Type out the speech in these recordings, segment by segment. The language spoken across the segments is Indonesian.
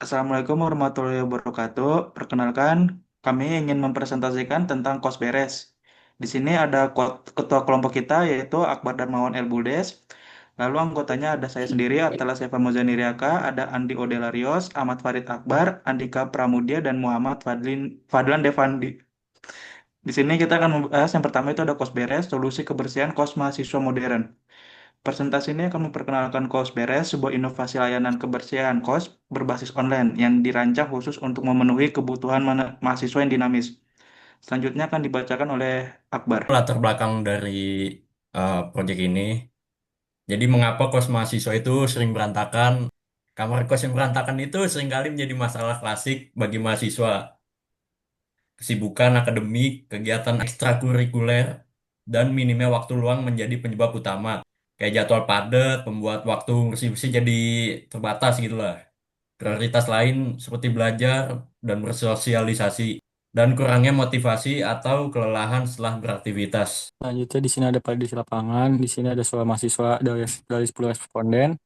Assalamualaikum warahmatullahi wabarakatuh. Perkenalkan, kami ingin mempresentasikan tentang kos beres. Di sini ada ketua kelompok kita yaitu Akbar Darmawan Elbudes. Lalu anggotanya ada saya sendiri, Atala Sefa Muzani Riaka, ada Andi Odelarios, Ahmad Farid Akbar, Andika Pramudia, dan Muhammad Fadlan Devandi. Di sini kita akan membahas yang pertama itu ada kos beres, solusi kebersihan kos mahasiswa modern. Presentasi ini akan memperkenalkan Kos Beres, sebuah inovasi layanan kebersihan kos berbasis online yang dirancang khusus untuk memenuhi kebutuhan mahasiswa yang dinamis. Selanjutnya akan dibacakan oleh Akbar. Latar belakang dari proyek ini. Jadi mengapa kos mahasiswa itu sering berantakan? Kamar kos yang berantakan itu seringkali menjadi masalah klasik bagi mahasiswa. Kesibukan akademik, kegiatan ekstrakurikuler, dan minimnya waktu luang menjadi penyebab utama. Kayak jadwal padat, membuat waktu bersih-bersih jadi terbatas gitu lah. Prioritas lain seperti belajar dan bersosialisasi, dan kurangnya motivasi atau kelelahan setelah beraktivitas. Selanjutnya di sini ada prediksi lapangan. Di sini ada soal mahasiswa dari 10 responden.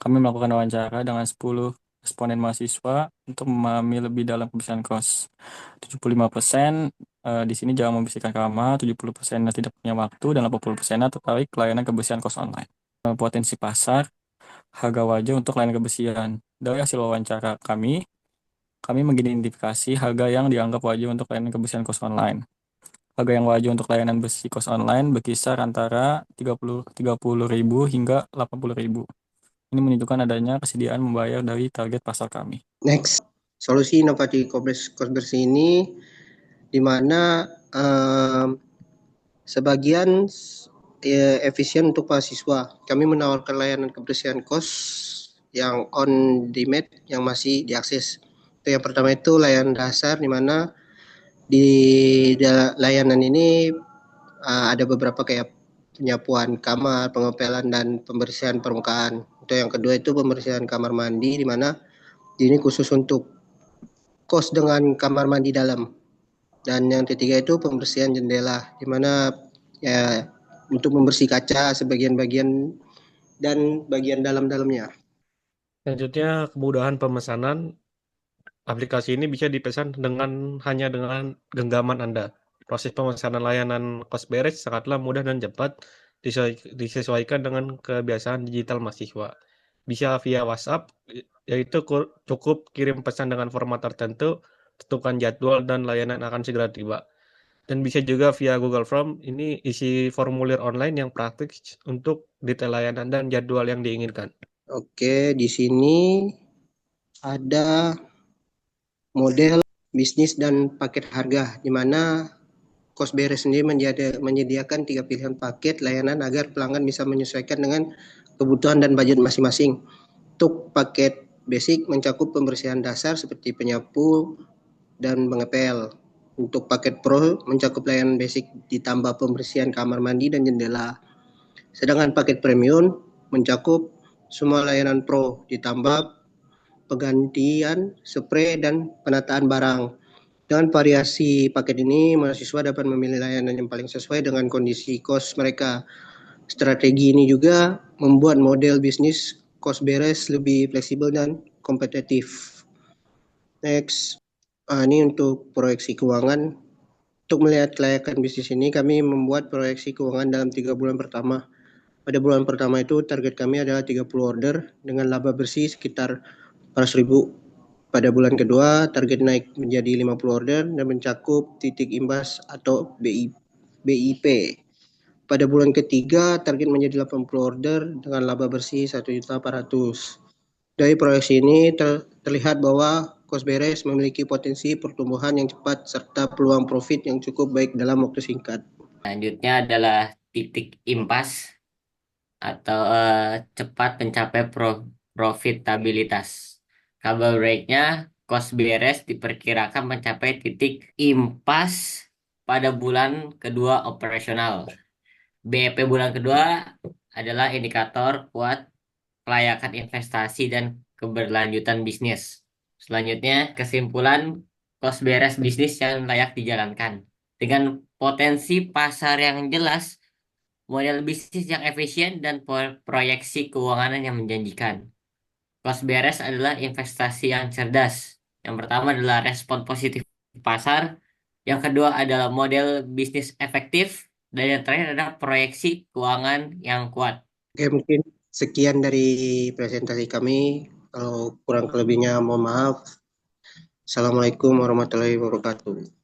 Kami melakukan wawancara dengan 10 responden mahasiswa untuk memahami lebih dalam kebersihan kos. 75% di sini jangan membersihkan kamar, 70% tidak punya waktu, dan 80% tertarik layanan kebersihan kos online. Potensi pasar, harga wajar untuk layanan kebersihan. Dari hasil wawancara kami mengidentifikasi harga yang dianggap wajar untuk layanan kebersihan kos online. Harga yang wajar untuk layanan bersih kos online berkisar antara 30.000 hingga 80.000. Ini menunjukkan adanya kesediaan membayar dari target pasar kami. Next, solusi inovasi kos bersih ini di mana sebagian efisien untuk mahasiswa. Kami menawarkan layanan kebersihan kos yang on demand yang masih diakses. Itu yang pertama itu layanan dasar di mana di layanan ini ada beberapa kayak penyapuan kamar, pengepelan dan pembersihan permukaan. Itu yang kedua itu pembersihan kamar mandi di mana ini khusus untuk kos dengan kamar mandi dalam. Dan yang ketiga itu pembersihan jendela di mana ya untuk membersih kaca sebagian bagian dan bagian dalam-dalamnya. Selanjutnya, kemudahan pemesanan. Aplikasi ini bisa dipesan hanya dengan genggaman Anda. Proses pemesanan layanan kos beres sangatlah mudah dan cepat, disesuaikan dengan kebiasaan digital mahasiswa. Bisa via WhatsApp, yaitu cukup kirim pesan dengan format tertentu, tentukan jadwal dan layanan akan segera tiba. Dan bisa juga via Google Form, ini isi formulir online yang praktis untuk detail layanan dan jadwal yang diinginkan. Oke, di sini ada model bisnis dan paket harga di mana Kos Beres sendiri menyediakan 3 pilihan paket layanan agar pelanggan bisa menyesuaikan dengan kebutuhan dan budget masing-masing. Untuk paket basic mencakup pembersihan dasar seperti penyapu dan mengepel. Untuk paket pro mencakup layanan basic ditambah pembersihan kamar mandi dan jendela. Sedangkan paket premium mencakup semua layanan pro ditambah penggantian spray dan penataan barang. Dengan variasi paket ini, mahasiswa dapat memilih layanan yang paling sesuai dengan kondisi kos mereka. Strategi ini juga membuat model bisnis kos beres lebih fleksibel dan kompetitif. Next, ini untuk proyeksi keuangan. Untuk melihat kelayakan bisnis ini, kami membuat proyeksi keuangan dalam 3 bulan pertama. Pada bulan pertama itu target kami adalah 30 order dengan laba bersih sekitar 100.000. Pada bulan kedua, target naik menjadi 50 order dan mencakup titik imbas atau BIP. Pada bulan ketiga, target menjadi 80 order dengan laba bersih 1.400.000. Dari proyeksi ini terlihat bahwa Kos Beres memiliki potensi pertumbuhan yang cepat serta peluang profit yang cukup baik dalam waktu singkat. Selanjutnya adalah titik impas atau cepat mencapai profitabilitas. Kabel breaknya cost beres diperkirakan mencapai titik impas pada bulan kedua operasional. BEP bulan kedua adalah indikator kuat kelayakan investasi dan keberlanjutan bisnis. Selanjutnya, kesimpulan cost beres bisnis yang layak dijalankan. Dengan potensi pasar yang jelas, model bisnis yang efisien dan proyeksi keuangan yang menjanjikan. Cost beres adalah investasi yang cerdas. Yang pertama adalah respon positif pasar. Yang kedua adalah model bisnis efektif. Dan yang terakhir adalah proyeksi keuangan yang kuat. Oke, mungkin sekian dari presentasi kami. Kalau kurang kelebihnya mohon maaf. Assalamualaikum warahmatullahi wabarakatuh.